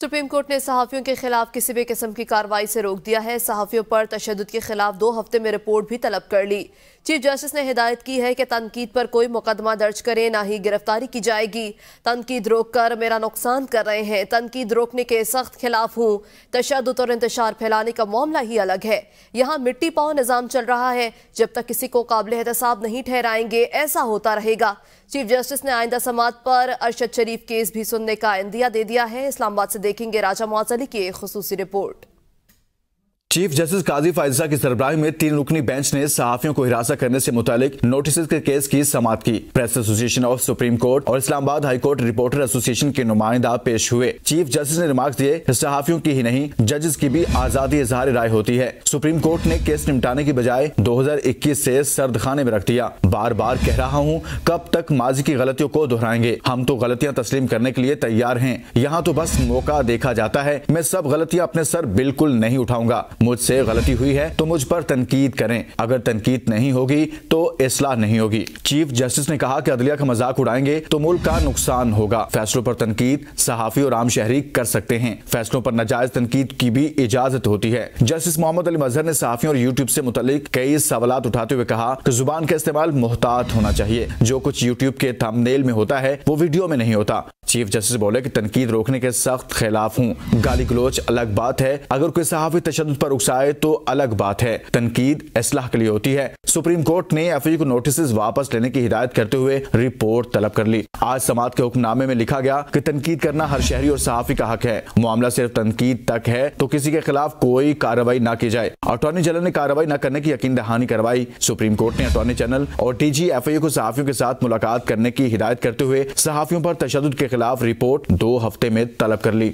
Supreme court ने सहाफियों के खिलाफ किसी भी किस्म की कार्रवाई से रोक दिया है। सहाफियों पर तशद्दुद के खिलाफ 2 हफ्ते में रिपोर्ट भी तलब कर ली। चीफ जस्टिस ने हिदायत की है कि तनकीद पर कोई मुकदमा दर्ज करे, ना ही गिरफ्तारी की जाएगी। तनकीद रोक कर मेरा नुकसान कर रहे हैं, तनकीद रोकने के सख्त खिलाफ हूँ। तशद्दुद और इंतशार फैलाने का मामला ही अलग है। यहाँ मिट्टी पांव निज़ाम चल रहा है, जब तक किसी को काबिल एहतसाब नहीं ठहराएंगे ऐसा होता रहेगा। चीफ जस्टिस ने आइंदा समात पर अरशद शरीफ केस भी सुनने का इंदिया दे दिया है। इस्लामाबाद से देखेंगे राजा मुअज़्ज़ अली की एक खुसूसी रिपोर्ट। चीफ जस्टिस काजी फायजा की सरबराही में 3 रुकनी बेंच ने सहाफियों को हिरासत करने से मुतालिक नोटिस के केस की समाअत की। Press association of supreme court और Islamabad high court reporter association के नुमाइंदा पेश हुए। चीफ जस्टिस ने रिमार्क दिए, सहाफियों की ही नहीं जजेस की भी आजादी इजहार राय होती है। सुप्रीम कोर्ट ने केस निपटाने की बजाय 2021 से सर्दखाने में रख दिया। बार बार कह रहा हूँ, कब तक माजी की गलतियों को दोहराएंगे। हम तो गलतियां तस्लीम करने के लिए तैयार हैं। यहाँ तो बस मौका देखा जाता है। मैं सब गलतियां अपने सर बिल्कुल नहीं उठाऊंगा। मुझसे गलती हुई है तो मुझ पर तनकीद करें, अगर तनकीद नहीं होगी तो इस्लाह नहीं होगी। चीफ जस्टिस ने कहा कि अदलिया का मजाक उड़ाएंगे तो मुल्क का नुकसान होगा। फैसलों पर तनकीद सहाफी और आम शहरी कर सकते हैं। फैसलों पर नाजायज तनकीद की भी इजाजत होती है। जस्टिस मोहम्मद अली मजहर ने सहाफियों और यूट्यूब से मुतालिक कई सवालात उठाते हुए कहा कि जुबान का इस्तेमाल मुहतात होना चाहिए। जो कुछ यूट्यूब के थंबनेल में होता है वो वीडियो में नहीं होता। चीफ जस्टिस बोले कि तनकीद रोकने के सख्त खिलाफ हूँ। गाली गलोच अलग बात है, अगर कोई सहाफी तशद्दुद पर उकसाए तो अलग बात है। तनकीद इस्लाह के लिए होती है। सुप्रीम कोर्ट ने एफआई को नोटिस वापस लेने की हिदायत करते हुए रिपोर्ट तलब कर ली। आज समाअत के हुक्मनामे में लिखा गया कि तनकीद करना हर शहरी और सहाफी का हक है। मामला सिर्फ तनकीद तक है तो किसी के खिलाफ कोई कार्रवाई न की जाए। अटॉर्नी जनरल ने कार्रवाई न करने की यकीन दहानी करवाई। सुप्रीम कोर्ट ने अटॉर्नी जनरल और डीजी एफआई को सहाफियों के साथ मुलाकात करने की हिदायत करते हुए सहाफियों पर तशद्दुद के खिलाफ रिपोर्ट 2 हफ्ते में तलब कर ली।